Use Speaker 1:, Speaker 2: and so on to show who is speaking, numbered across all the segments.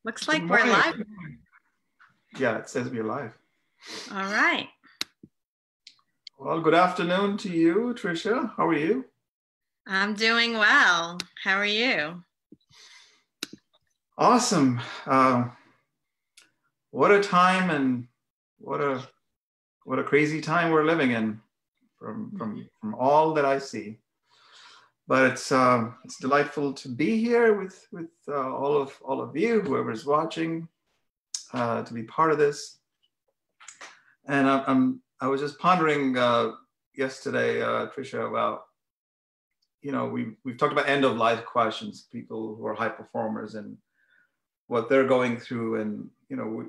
Speaker 1: Looks
Speaker 2: Good
Speaker 1: like we're
Speaker 2: morning.
Speaker 1: live.
Speaker 2: Yeah, it says we're live.
Speaker 1: All right.
Speaker 2: Well, good afternoon to you, Tricia. How are you?
Speaker 1: I'm doing well. How are you?
Speaker 2: Awesome. What a time and what a crazy time we're living in from all that I see. But it's delightful to be here with all of you, whoever's watching, to be part of this. And I was just pondering yesterday, Tricia, about we've talked about end of life questions, people who are high performers and what they're going through, and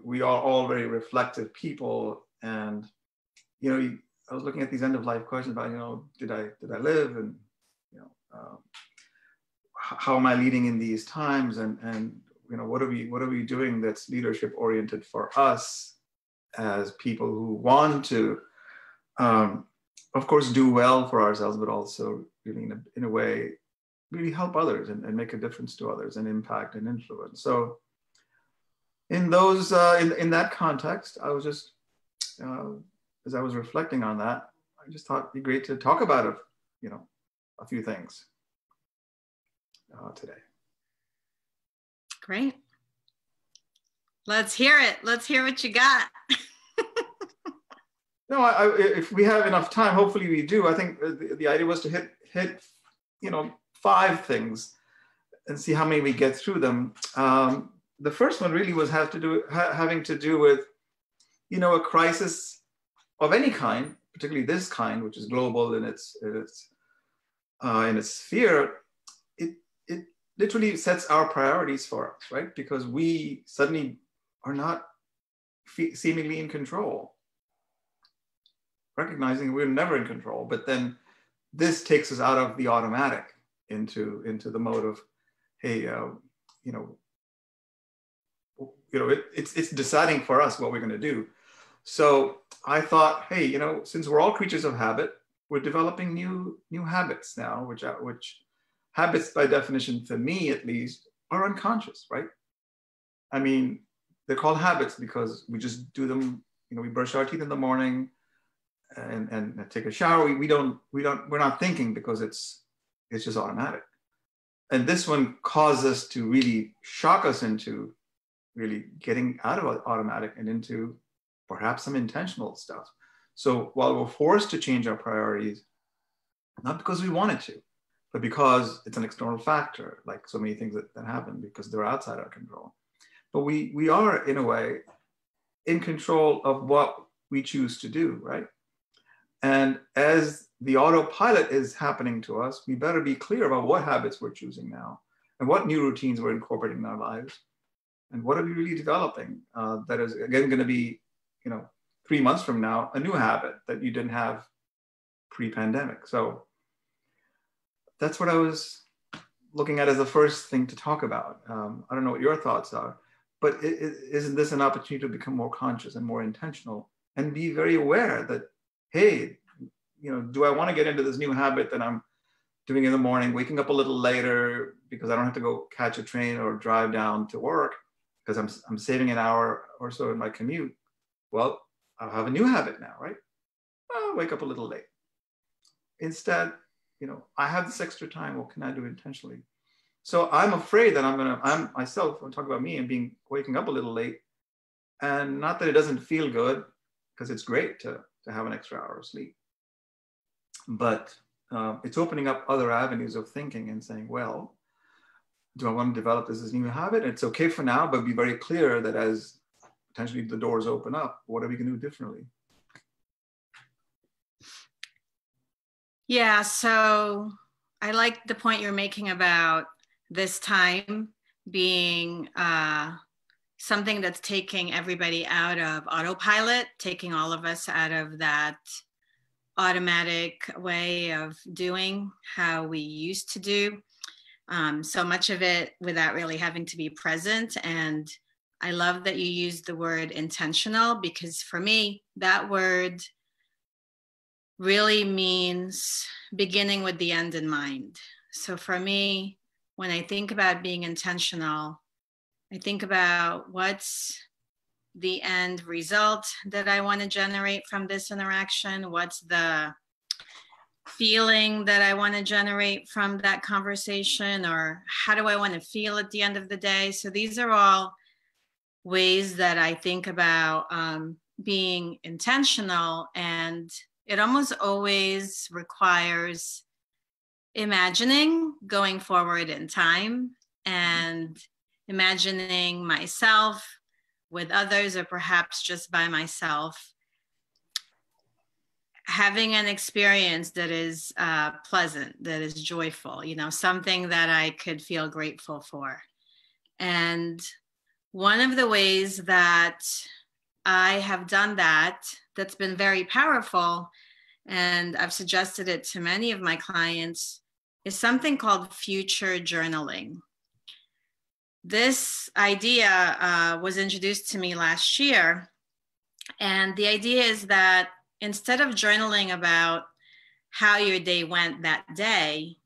Speaker 2: we are all very reflective people, and I was looking at these end of life questions about did I live, and how am I leading in these times, and what are we doing that's leadership oriented for us as people who want to of course do well for ourselves, but also really in a way really help others and make a difference to others and impact and influence. So in those in that context, I was just as I was reflecting on that, I just thought it'd be great to talk about a few things today.
Speaker 1: Great. Let's hear it. Let's hear what you got.
Speaker 2: No, if we have enough time, hopefully we do. I think the idea was to hit 5 things and see how many we get through them. The first one really was having to do with a crisis of any kind, particularly this kind, which is global in its sphere. It literally sets our priorities for us, right? Because we suddenly are not seemingly in control, recognizing we're never in control. But then this takes us out of the automatic into the mode of, hey, it's deciding for us what we're going to do. So I thought, hey, since we're all creatures of habit, we're developing new habits now, which habits by definition, for me at least, are unconscious, right? I mean, they're called habits because we just do them. We brush our teeth in the morning and take a shower. We're not thinking because it's just automatic. And this one caused us to really shock us into really getting out of automatic and into perhaps some intentional stuff. So while we're forced to change our priorities, not because we wanted to, but because it's an external factor, like so many things that happen because they're outside our control. But we are, in a way, in control of what we choose to do, right? And as the autopilot is happening to us, we better be clear about what habits we're choosing now and what new routines we're incorporating in our lives. And what are we really developing that is, again, going to be, 3 months from now, a new habit that you didn't have pre-pandemic. So that's what I was looking at as the first thing to talk about. I don't know what your thoughts are, but isn't this an opportunity to become more conscious and more intentional and be very aware that, hey, do I want to get into this new habit that I'm doing in the morning, waking up a little later because I don't have to go catch a train or drive down to work because I'm saving an hour or so in my commute? Well, I'll have a new habit now, right? I'll wake up a little late. Instead, I have this extra time. What can I do intentionally? So I'm afraid that I'm myself, I'll talk about me and waking up a little late. And not that it doesn't feel good, because it's great to have an extra hour of sleep. But it's opening up other avenues of thinking and saying, well, do I want to develop this as a new habit? It's okay for now, but be very clear that as potentially the doors open up, what are we going to do differently?
Speaker 1: Yeah, so I like the point you're making about this time being something that's taking everybody out of autopilot, taking all of us out of that automatic way of doing how we used to do. So much of it without really having to be present. And I love that you used the word intentional, because for me, that word really means beginning with the end in mind. So for me, when I think about being intentional, I think about what's the end result that I want to generate from this interaction. What's the feeling that I want to generate from that conversation, or how do I want to feel at the end of the day? So these are all ways that I think about being intentional, and it almost always requires imagining going forward in time and imagining myself with others, or perhaps just by myself, having an experience that is pleasant, that is joyful, you know, something that I could feel grateful for. And one of the ways that I have done that, that's been very powerful, and I've suggested it to many of my clients, is something called future journaling. This idea was introduced to me last year. And the idea is that instead of journaling about how your day went that day,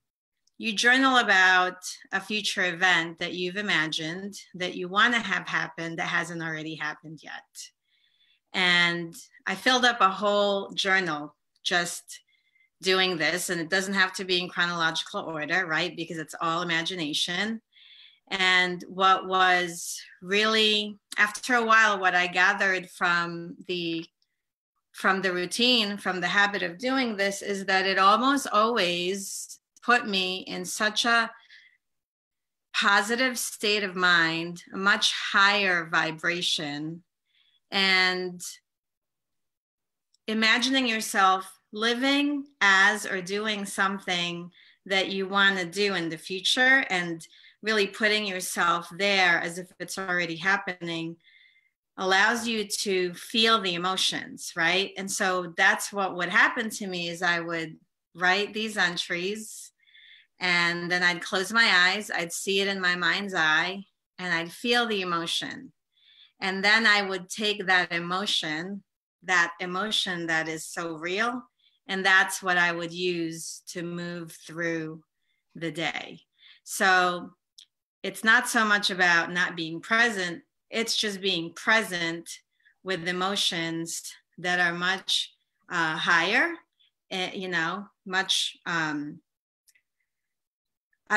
Speaker 1: you journal about a future event that you've imagined that you want to have happen that hasn't already happened yet. And I filled up a whole journal just doing this, and it doesn't have to be in chronological order, right? Because it's all imagination. And what was really, after a while, what I gathered from the routine, from the habit of doing this, is that it almost always put me in such a positive state of mind, a much higher vibration, and imagining yourself living as or doing something that you want to do in the future, and really putting yourself there as if it's already happening, allows you to feel the emotions, right? And so that's what would happen to me, is I would write these entries, and then I'd close my eyes, I'd see it in my mind's eye, and I'd feel the emotion. And then I would take that emotion that is so real, and that's what I would use to move through the day. So it's not so much about not being present, it's just being present with emotions that are much higher, you know, much, I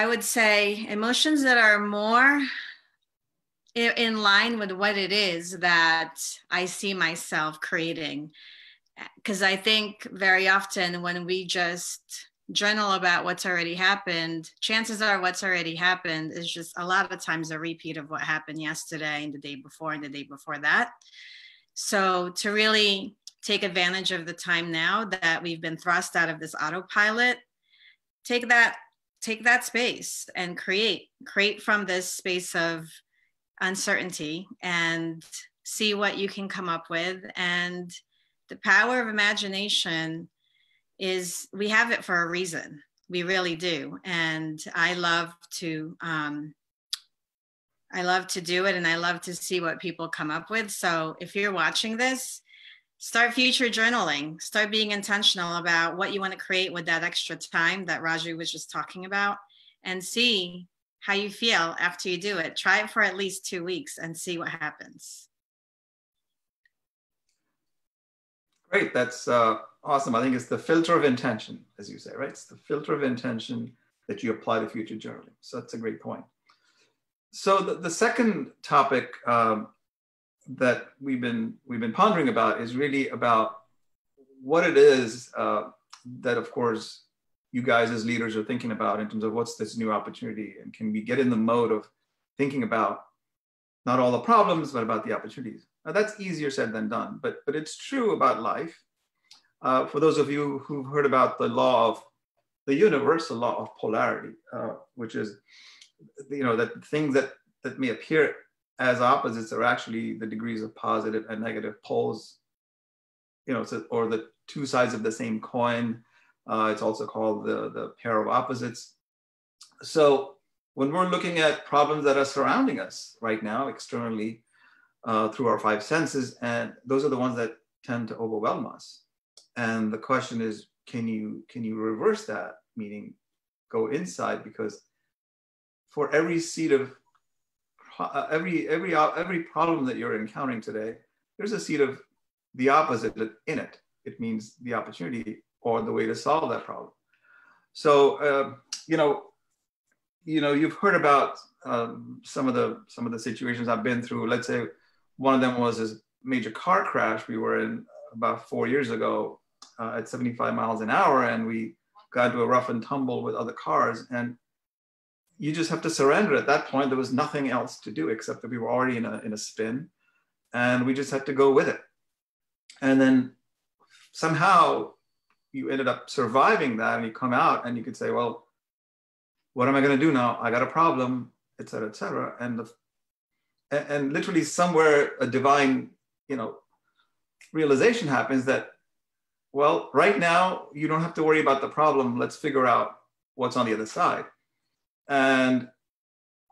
Speaker 1: would say emotions that are more in line with what it is that I see myself creating. Because I think very often when we just journal about what's already happened, chances are what's already happened is just a lot of times a repeat of what happened yesterday and the day before and the day before that. So to really take advantage of the time now that we've been thrust out of this autopilot, take that space and create from this space of uncertainty and see what you can come up with. And the power of imagination is, we have it for a reason. We really do. And I love to do it, and I love to see what people come up with. So if you're watching this, start future journaling, start being intentional about what you want to create with that extra time that Raju was just talking about, and see how you feel after you do it. Try it for at least 2 weeks and see what happens.
Speaker 2: Great, that's awesome. I think it's the filter of intention, as you say, right? It's the filter of intention that you apply to future journaling. So that's a great point. So the second topic that we've been pondering about is really about what it is that, of course, you guys as leaders are thinking about in terms of what's this new opportunity, and can we get in the mode of thinking about not all the problems, but about the opportunities. Now that's easier said than done, but it's true about life. For those of you who've heard about the law of the universe, the law of polarity, which is, you know, that things that may appear as opposites are actually the degrees of positive and negative poles, you know, so, or the two sides of the same coin. It's also called the pair of opposites. So when we're looking at problems that are surrounding us right now externally through our five senses, and those are the ones that tend to overwhelm us. And the question is, can you reverse that? Meaning go inside, because for every seed of every problem that you're encountering today, there's a seed of the opposite in it. It means the opportunity or the way to solve that problem. So you've heard about some of the situations I've been through. Let's say one of them was this major car crash we were in about 4 years ago at 75 miles an hour, and we got into a rough and tumble with other cars, and you just have to surrender. At that point, there was nothing else to do except that we were already in a spin, and we just had to go with it. And then somehow you ended up surviving that, and you come out and you could say, well, what am I going to do now? I got a problem, et cetera, et cetera. And literally somewhere a divine, realization happens that, well, right now you don't have to worry about the problem. Let's figure out what's on the other side. And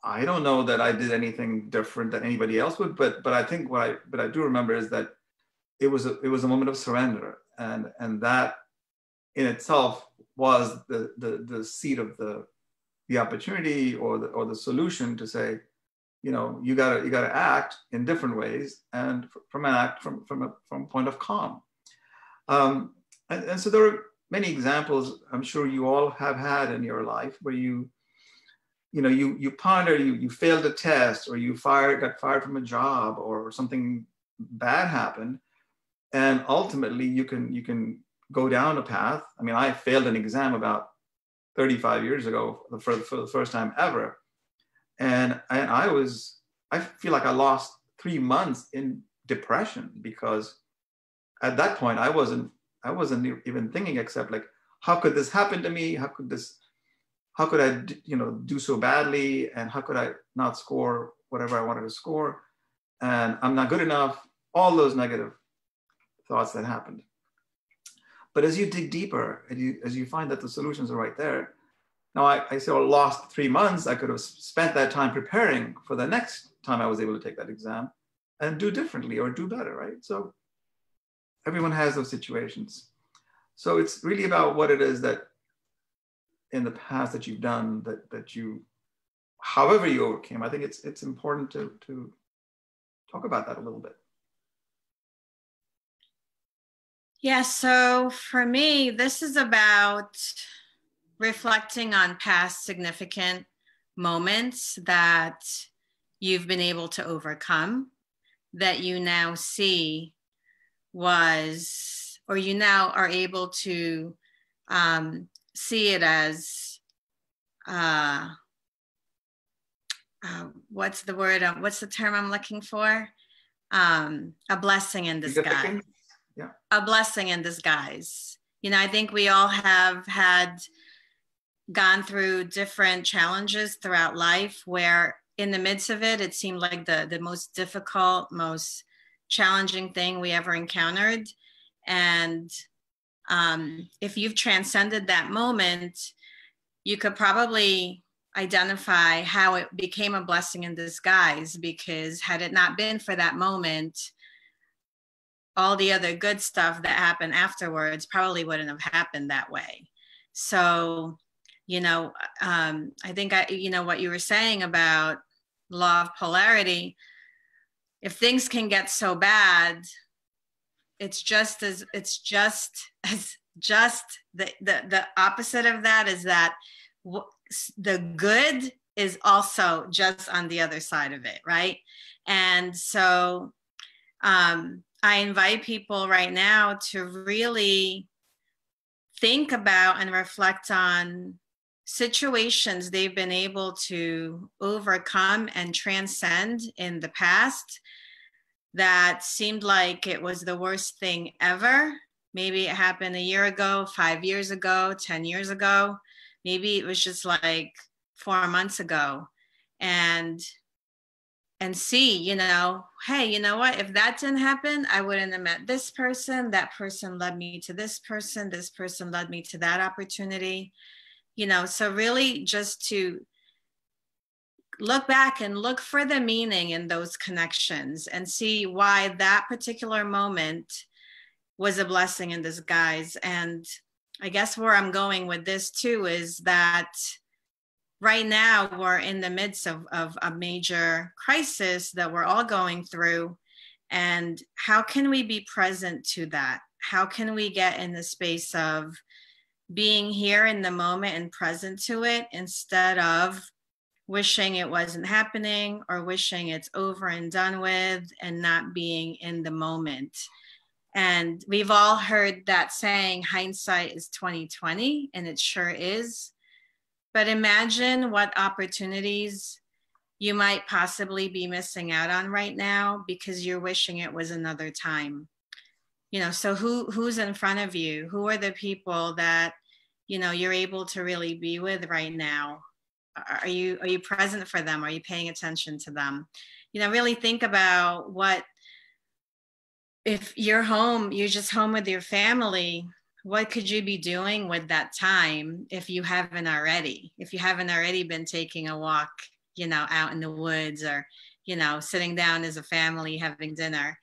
Speaker 2: I don't know that I did anything different than anybody else would, but I think what I do remember is that it was a moment of surrender, and that in itself was the seed of the opportunity or the solution to say, you gotta act in different ways, and from a point of calm. And so there are many examples I'm sure you all have had in your life where you ponder, you failed a test, or you got fired from a job, or something bad happened, and ultimately you can go down a path. I mean, I failed an exam about 35 years ago for the first time ever, and I feel like I lost 3 months in depression, because at that point I wasn't even thinking except like, how could this happen to me? How could I do so badly, and how could I not score whatever I wanted to score, and I'm not good enough, all those negative thoughts that happened. But as you dig deeper, and as you find that the solutions are right there, now I say, well, lost 3 months, I could have spent that time preparing for the next time I was able to take that exam and do differently or do better, right? So everyone has those situations. So it's really about what it is that in the past that you've done, that you, however you overcame. I think it's important to talk about that a little bit.
Speaker 1: Yeah, so for me, this is about reflecting on past significant moments that you've been able to overcome, that you now see was, or you now are able to see it as, what's the word, what's the term I'm looking for? A blessing in disguise.
Speaker 2: Yeah.
Speaker 1: A blessing in disguise. I think we all have gone through different challenges throughout life where in the midst of it, it seemed like the most difficult, most challenging thing we ever encountered. And if you've transcended that moment, you could probably identify how it became a blessing in disguise, because had it not been for that moment, all the other good stuff that happened afterwards probably wouldn't have happened that way. So, I think what you were saying about law of polarity, if things can get so bad, it's just the opposite of that is that the good is also just on the other side of it, right? And so I invite people right now to really think about and reflect on situations they've been able to overcome and transcend in the past that seemed like it was the worst thing ever. Maybe it happened a year ago, 5 years ago, 10 years ago. Maybe it was just like 4 months ago. And see, hey, you know what? If that didn't happen, I wouldn't have met this person. That person led me to this person. This person led me to that opportunity. So really just to look back and look for the meaning in those connections and see why that particular moment was a blessing in disguise. And I guess where I'm going with this too is that right now we're in the midst of a major crisis that we're all going through. And how can we be present to that? How can we get in the space of being here in the moment and present to it instead of wishing it wasn't happening or wishing it's over and done with and not being in the moment? And we've all heard that saying, hindsight is 2020, and it sure is. But imagine what opportunities you might possibly be missing out on right now because you're wishing it was another time. So who's in front of you? Who are the people that you're able to really be with right now? Are you present for them? Are you paying attention to them? Really think about what, if you're home, you're just home with your family, what could you be doing with that time if you haven't already been taking a walk, out in the woods, or, sitting down as a family having dinner,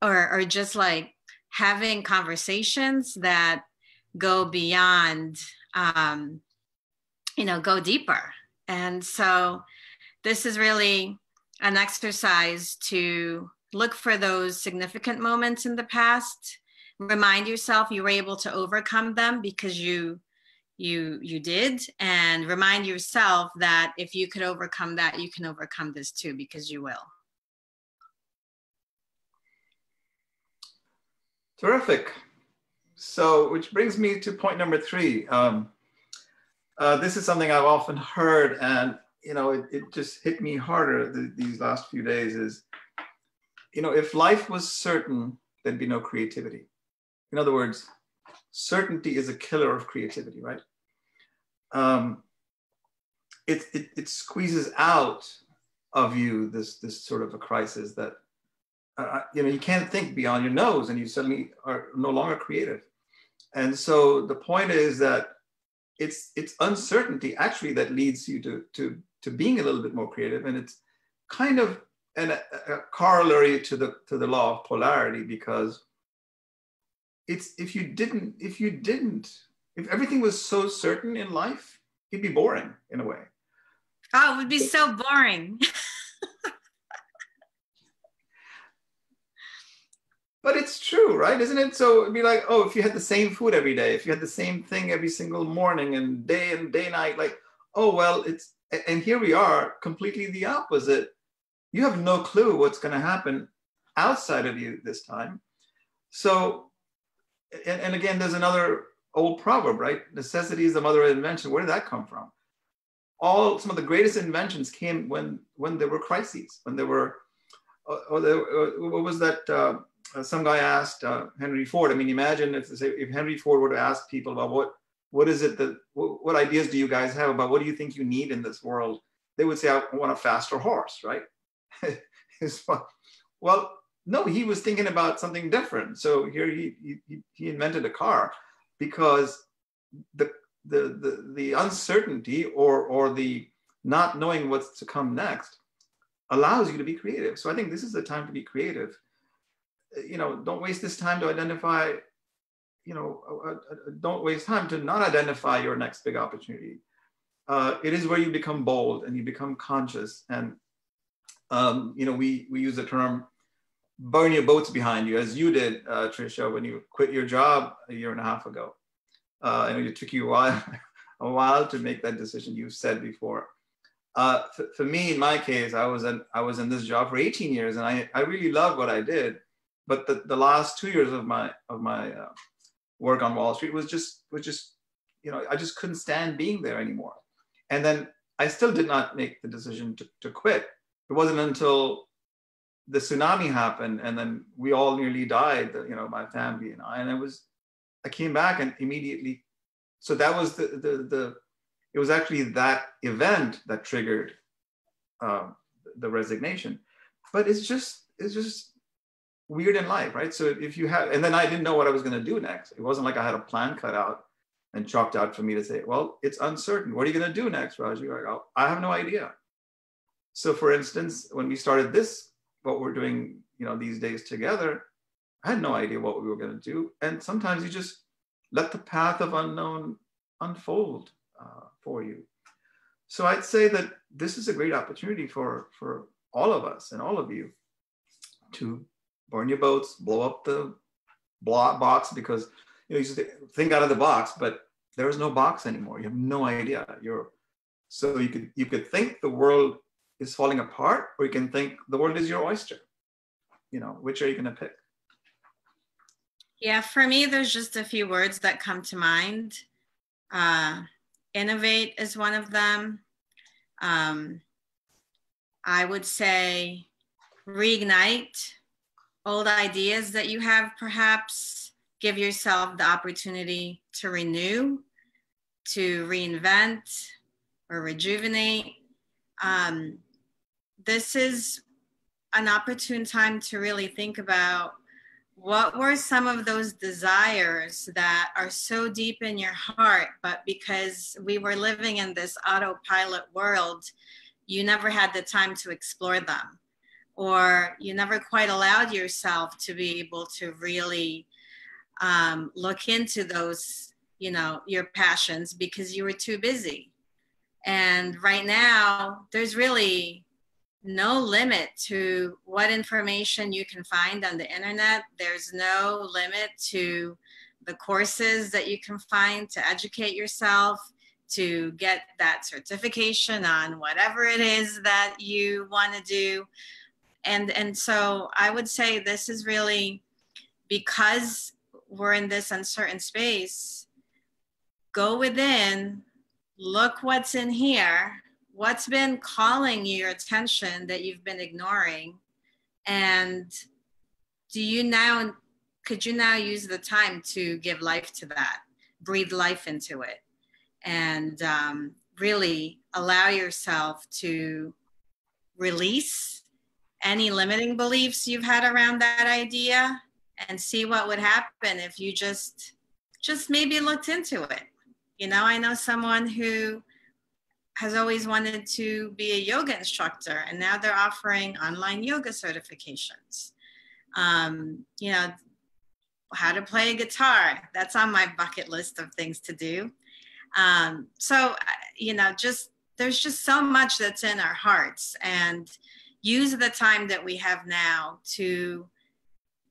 Speaker 1: or just like having conversations that go beyond, go deeper. And so this is really an exercise to look for those significant moments in the past. Remind yourself you were able to overcome them because you did, and remind yourself that if you could overcome that, you can overcome this too, because you will.
Speaker 2: Terrific. So, which brings me to point number 3. This is something I've often heard, and it just hit me harder these last few days. Is, if life was certain, there'd be no creativity. In other words, certainty is a killer of creativity, right? It squeezes out of you this sort of a crisis that you can't think beyond your nose, and you suddenly are no longer creative. And so the point is that it's uncertainty actually that leads you to being a little bit more creative, and it's kind of a corollary to the law of polarity, because it's if everything was so certain in life, it'd be boring in a way.
Speaker 1: Oh, it would be so boring.
Speaker 2: But it's true, right? Isn't it? So it'd be like, oh, if you had the same food every day, if you had the same thing every single morning and day night, like, oh, well, and here we are, completely the opposite. You have no clue what's going to happen outside of you this time. So, and again, there's another old proverb, right? Necessity is the mother of invention. Where did that come from? Some of the greatest inventions came when there were crises, when there were, what was that? Some guy asked Henry Ford. I mean, imagine if Henry Ford were to ask people about what is it what ideas do you guys have about what do you think you need in this world? They would say, I want a faster horse, right? Well, no, he was thinking about something different. So here he invented a car because the uncertainty or the not knowing what's to come next allows you to be creative. So I think this is the time to be creative. Don't waste this time to identify, don't waste time to not identify your next big opportunity. It is where you become bold and you become conscious. And, we use the term burn your boats behind you, as you did, Tricia, when you quit your job a year and a half ago. And it took you a while to make that decision, you said before. For me, in my case, I was in this job for 18 years, and I really loved what I did. But the last 2 years of my work on Wall Street was just I just couldn't stand being there anymore. And then I still did not make the decision to quit. It wasn't until the tsunami happened, and then we all nearly died. My family and I, and I came back and immediately. So that was it was actually that event that triggered the resignation. But it's just weird in life, right? So if you have, and then I didn't know what I was going to do next. It wasn't like I had a plan cut out and chalked out for me to say, well, it's uncertain. What are you going to do next, Raju? Like, oh, I have no idea. So for instance, when we started what we're doing, these days together, I had no idea what we were going to do. And sometimes you just let the path of unknown unfold for you. So I'd say that this is a great opportunity for all of us and all of you to burn your boats, blow up the box, because you just think out of the box, but there is no box anymore. You have no idea. So you could think the world is falling apart, or you can think the world is your oyster. Which are you going to pick?
Speaker 1: Yeah, for me, there's just a few words that come to mind. Innovate is one of them. I would say reignite old ideas that you have, perhaps. Give yourself the opportunity to renew, to reinvent, or rejuvenate. This is an opportune time to really think about what were some of those desires that are so deep in your heart, but because we were living in this autopilot world, you never had the time to explore them, or you never quite allowed yourself to be able to really look into those, your passions, because you were too busy. And right now, there's really no limit to what information you can find on the internet. There's no limit to the courses that you can find to educate yourself, to get that certification on whatever it is that you want to do. And so I would say this is really, because we're in this uncertain space, go within, look what's in here, what's been calling your attention that you've been ignoring, and could you now use the time to give life to that, breathe life into it, and really allow yourself to release any limiting beliefs you've had around that idea, and see what would happen if you just maybe looked into it. I know someone who has always wanted to be a yoga instructor, and now they're offering online yoga certifications. How to play a guitar, that's on my bucket list of things to do. There's just so much that's in our hearts, and use the time that we have now to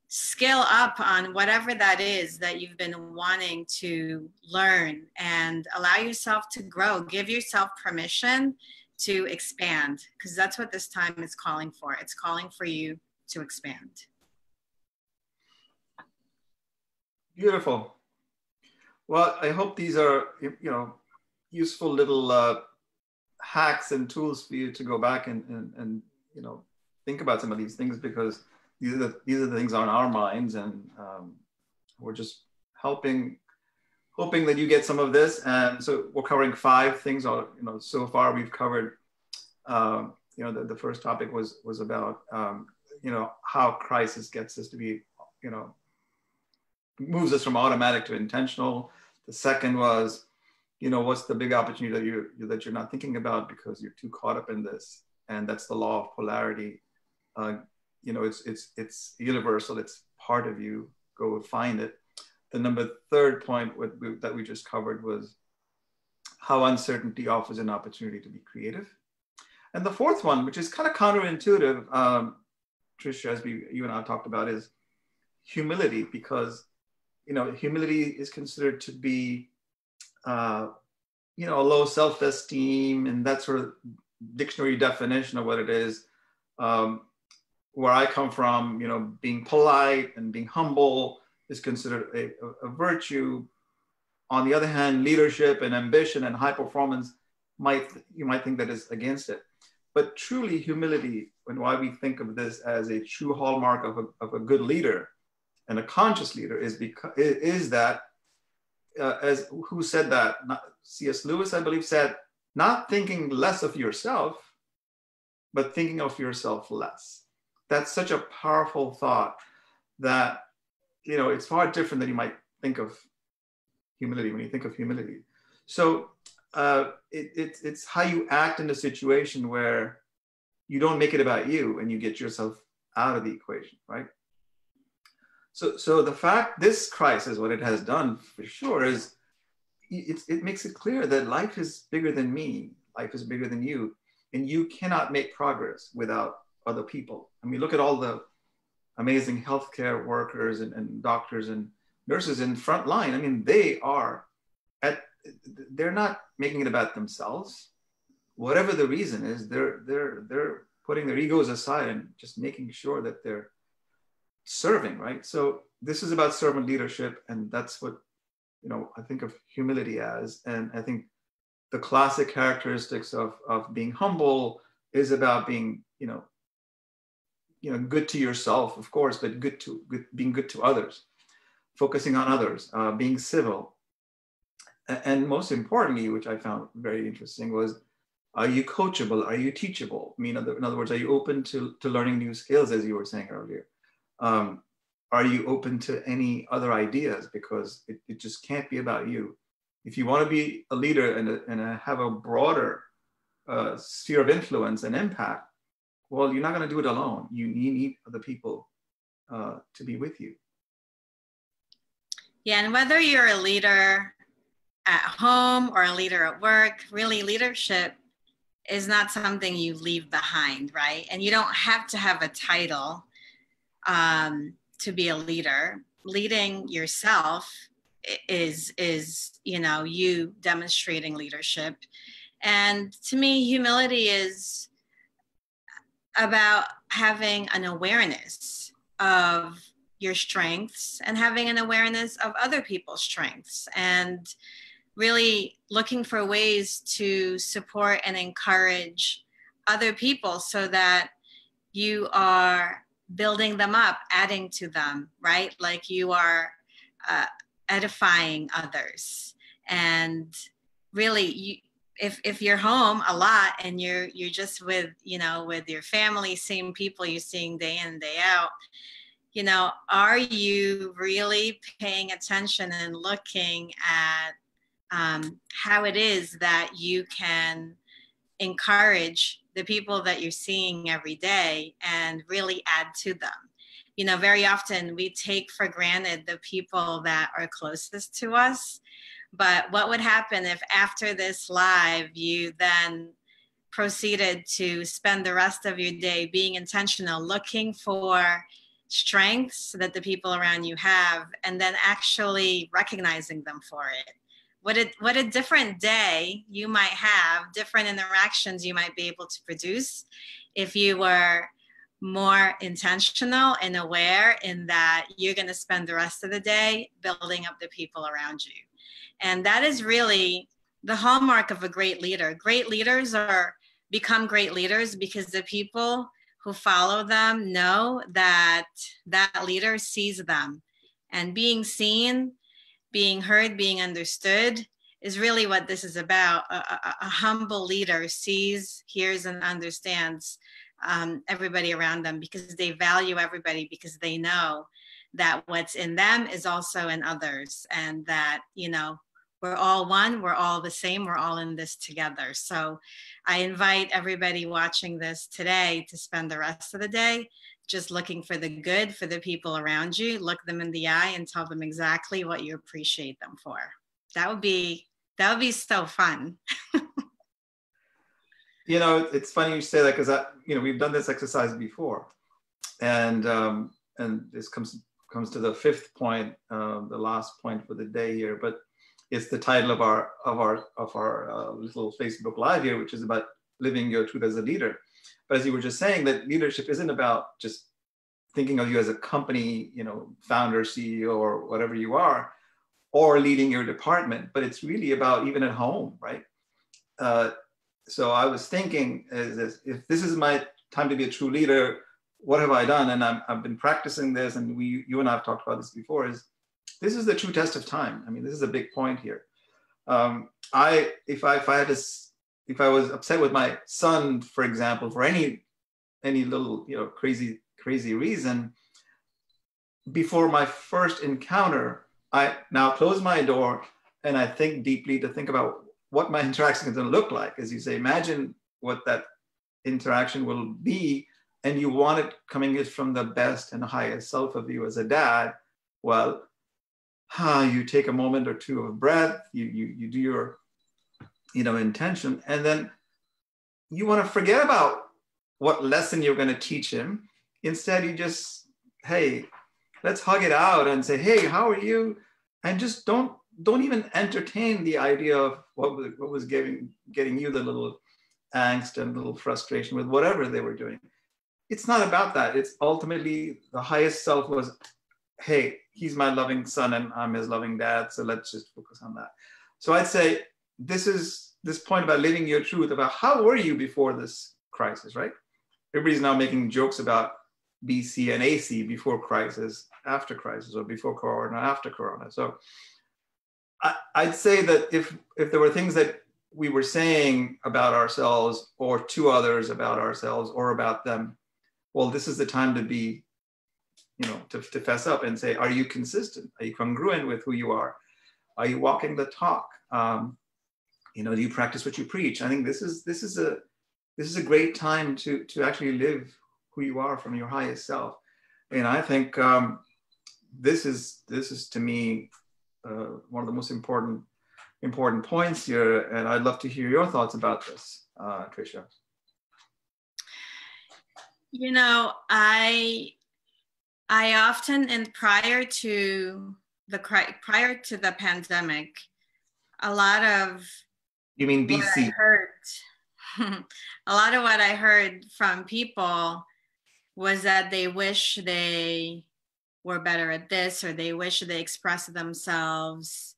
Speaker 1: skill up on whatever that is that you've been wanting to learn, and allow yourself to grow. Give yourself permission to expand, because that's what this time is calling for. It's calling for you to expand.
Speaker 2: Beautiful. Well, I hope these are, useful little hacks and tools for you to go back and think about some of these things, because these are the things on our minds, and we're just hoping that you get some of this. And so we're covering 5 things. So far we've covered. The first topic was about how crisis gets us to be, moves us from automatic to intentional. The second was, what's the big opportunity that you're not thinking about because you're too caught up in this, and that's the law of polarity. It's universal. It's part of you. Go find it. The third point that we just covered was how uncertainty offers an opportunity to be creative. And the fourth one, which is kind of counterintuitive, Tricia, as you and I talked about, is humility, because humility is considered to be a low self-esteem, and that sort of dictionary definition of what it is. Where I come from, being polite and being humble is considered a virtue. On the other hand, leadership and ambition and high performance, you might think that is against it. But truly, humility, and why we think of this as a true hallmark of a good leader and a conscious leader, is that, as who said that? C.S. Lewis, I believe, said, not thinking less of yourself, but thinking of yourself less. That's such a powerful thought that, it's far different than you might think of humility when you think of humility. So it's how you act in a situation where you don't make it about you and you get yourself out of the equation, right? So the fact, this crisis, what it has done for sure is it makes it clear that life is bigger than me. Life is bigger than you. And you cannot make progress without other people. I mean, look at all the amazing healthcare workers and doctors and nurses in front line. I mean, they're not making it about themselves. Whatever the reason is, they're putting their egos aside and just making sure that they're serving, right? So this is about servant leadership, and that's what, you know, I think of humility as. And I think the classic characteristics of being humble is about being, good to yourself, of course, but being good to others, focusing on others, being civil. And most importantly, which I found very interesting, was, are you coachable? Are you teachable? I mean, in other words, are you open to learning new skills, as you were saying earlier? Are you open to any other ideas? Because it just can't be about you. If you want to be a leader and have a broader sphere of influence and impact, well, you're not going to do it alone. You need other people to be with you.
Speaker 1: Yeah, and whether you're a leader at home or a leader at work, really leadership is not something you leave behind, right? And you don't have to have a title to be a leader. Leading yourself is you demonstrating leadership. And to me, humility is about having an awareness of your strengths and having an awareness of other people's strengths, and really looking for ways to support and encourage other people so that you are building them up, adding to them, right? Like you are edifying others. And really, if you're home a lot and you're just with your family, same people you're seeing day in, day out, are you really paying attention and looking at how it is that you can encourage the people that you're seeing every day and really add to them? Very often we take for granted the people that are closest to us. But what would happen if after this live, you then proceeded to spend the rest of your day being intentional, looking for strengths that the people around you have, and then actually recognizing them for it? What a different day you might have, different interactions you might be able to produce if you were more intentional and aware in that you're going to spend the rest of the day building up the people around you. And that is really the hallmark of a great leader. Great leaders become great leaders because the people who follow them know that that leader sees them. And being seen, being heard, being understood is really what this is about. A humble leader sees, hears, and understands everybody around them because they value everybody, because they know that what's in them is also in others, and that, we're all one, we're all the same, we're all in this together. So I invite everybody watching this today to spend the rest of the day just looking for the good for the people around you. Look them in the eye and tell them exactly what you appreciate them for. That would be so fun.
Speaker 2: It's funny you say that, because we've done this exercise before, and this comes to the fifth point, the last point for the day here. But it's the title of our little Facebook Live here, which is about living your truth as a leader. But as you were just saying, that leadership isn't about just thinking of you as a company, founder, CEO, or whatever you are, or leading your department, but it's really about even at home, right? So I was thinking, if this is my time to be a true leader, what have I done? And I've been practicing this, and you and I have talked about this before, this is the true test of time. I mean, this is a big point here. If I was upset with my son, for example, for any little crazy reason, before my first encounter, I now close my door and I think deeply to think about what my interaction is going to look like. As you say, imagine what that interaction will be, and you want it coming from the best and highest self of you as a dad. Well, you take a moment or two of breath, you do your intention, and then you want to forget about what lesson you're going to teach him. Instead, you just, hey, let's hug it out and say, hey, how are you? And just don't even entertain the idea of what was getting you the little angst and little frustration with whatever they were doing. It's not about that. It's ultimately the highest self was, hey, he's my loving son and I'm his loving dad. So let's just focus on that. So I'd say this point about living your truth, about how were you before this crisis, right? Everybody's now making jokes about BC and AC, before crisis, after crisis, or before Corona, after Corona. So I'd say that if there were things that we were saying about ourselves or to others about ourselves or about them, well, this is the time to be, to fess up and say, are you consistent? Are you congruent with who you are? Are you walking the talk? Do you practice what you preach? I think this is a great time to actually live who you are from your highest self. And I think this is to me one of the most important points here. And I'd love to hear your thoughts about this, Tricia.
Speaker 1: I often, and prior to the pandemic, a lot of
Speaker 2: you mean BC?
Speaker 1: A lot of what I heard from people was that they wish they were better at this, or they wish they expressed themselves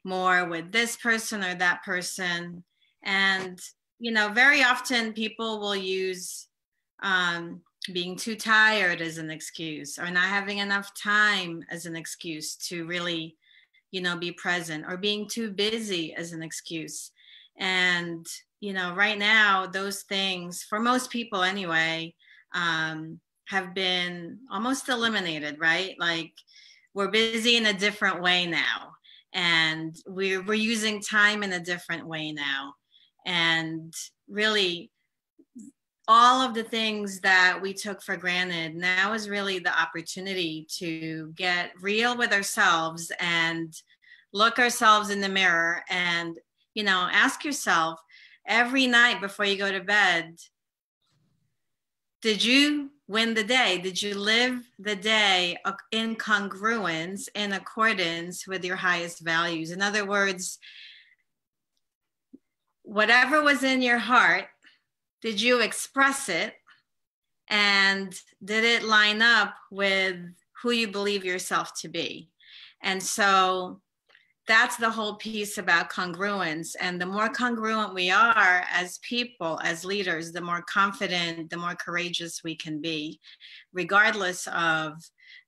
Speaker 1: more with this person or that person. And, very often people will use being too tired as an excuse, or not having enough time as an excuse to really, be present, or being too busy as an excuse. And, right now, those things, for most people anyway, have been almost eliminated, right? Like, we're busy in a different way now, and we're using time in a different way now. And really, all of the things that we took for granted, now is really the opportunity to get real with ourselves and look ourselves in the mirror and, ask yourself every night before you go to bed, did you win the day? Did you live the day in congruence, in accordance with your highest values? In other words, whatever was in your heart, did you express it? And did it line up with who you believe yourself to be? And so that's the whole piece about congruence. And the more congruent we are as people, as leaders, the more confident, the more courageous we can be, regardless of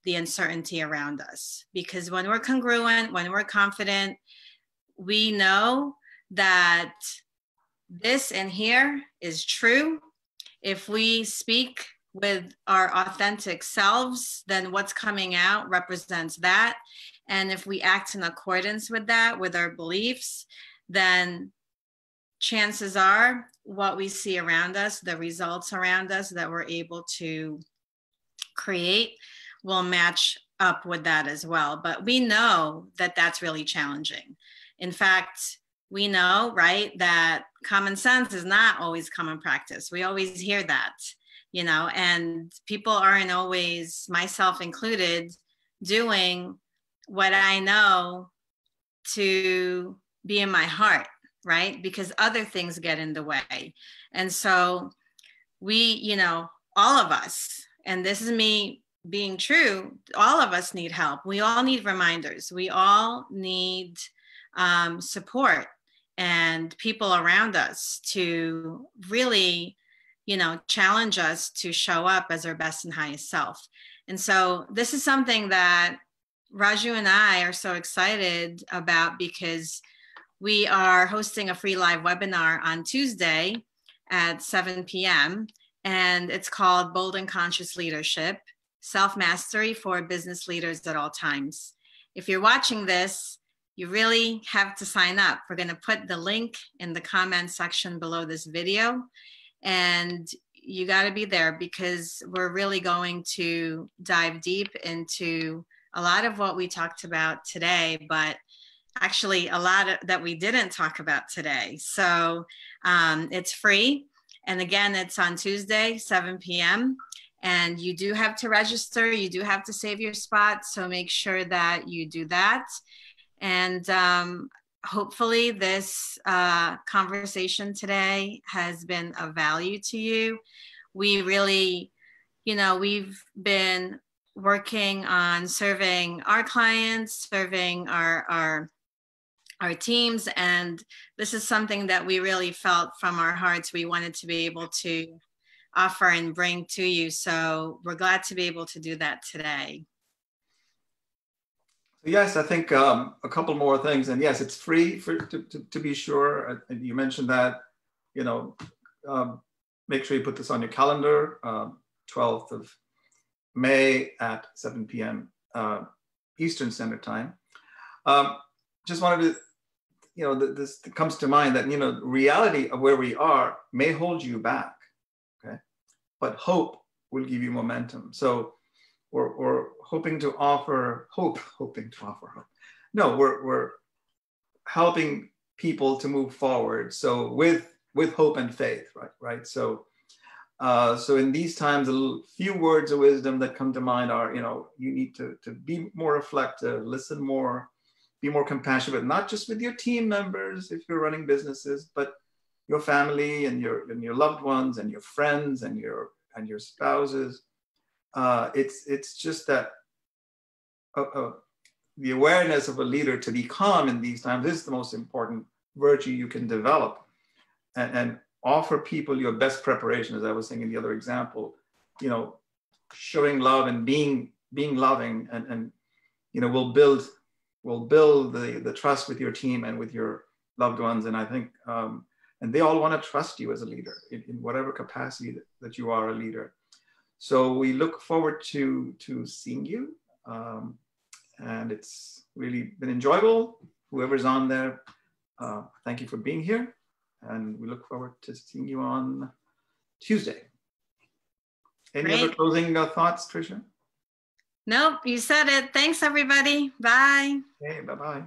Speaker 1: the uncertainty around us. Because when we're congruent, when we're confident, we know that this in here is true. If we speak with our authentic selves, then what's coming out represents that. And if we act in accordance with that, with our beliefs, then chances are what we see around us, the results around us that we're able to create, will match up with that as well. But we know that that's really challenging. In fact, we know, right, that common sense is not always common practice. We always hear that, and people aren't always, myself included, doing what I know to be in my heart, right? Because other things get in the way. And so we, all of us, and this is me being true, all of us need help. We all need reminders. We all need support and people around us to really, challenge us to show up as our best and highest self. And so this is something that Raju and I are so excited about, because we are hosting a free live webinar on Tuesday at 7 p.m. And it's called Bold and Conscious Leadership, Self-Mastery for Business Leaders at All Times. If you're watching this, you really have to sign up. We're going to put the link in the comment section below this video. And you got to be there, because we're really going to dive deep into a lot of what we talked about today, but actually a lot that we didn't talk about today. So it's free. And again, it's on Tuesday, 7 p.m. And you do have to register. You do have to save your spot. So make sure that you do that. And hopefully this conversation today has been of value to you. We really, we've been working on serving our clients, serving our teams, and this is something that we really felt from our hearts we wanted to be able to offer and bring to you. So we're glad to be able to do that today.
Speaker 2: Yes, I think a couple more things, and yes, it's free to be sure. You mentioned that, make sure you put this on your calendar, 12th of May at 7 p.m. Eastern Standard Time. Just wanted to, this comes to mind that, the reality of where we are may hold you back, okay? But hope will give you momentum. So we're hoping to offer hope. No, we're helping people to move forward. So with hope and faith, right? So in these times, a few words of wisdom that come to mind are, you need to be more reflective, listen more, be more compassionate, not just with your team members if you're running businesses, but your family and your loved ones and your friends and your spouses. It's just that the awareness of a leader to be calm in these times is the most important virtue you can develop, and offer people your best preparation, as I was saying in the other example, showing love and being loving, and will build the trust with your team and with your loved ones. And I think, and they all want to trust you as a leader in whatever capacity that you are a leader. So we look forward to seeing you. And it's really been enjoyable. Whoever's on there, thank you for being here. And we look forward to seeing you on Tuesday. Any
Speaker 1: Great.
Speaker 2: other closing thoughts, Tricia?
Speaker 1: Nope, you said it. Thanks, everybody. Bye.
Speaker 2: Okay, bye-bye.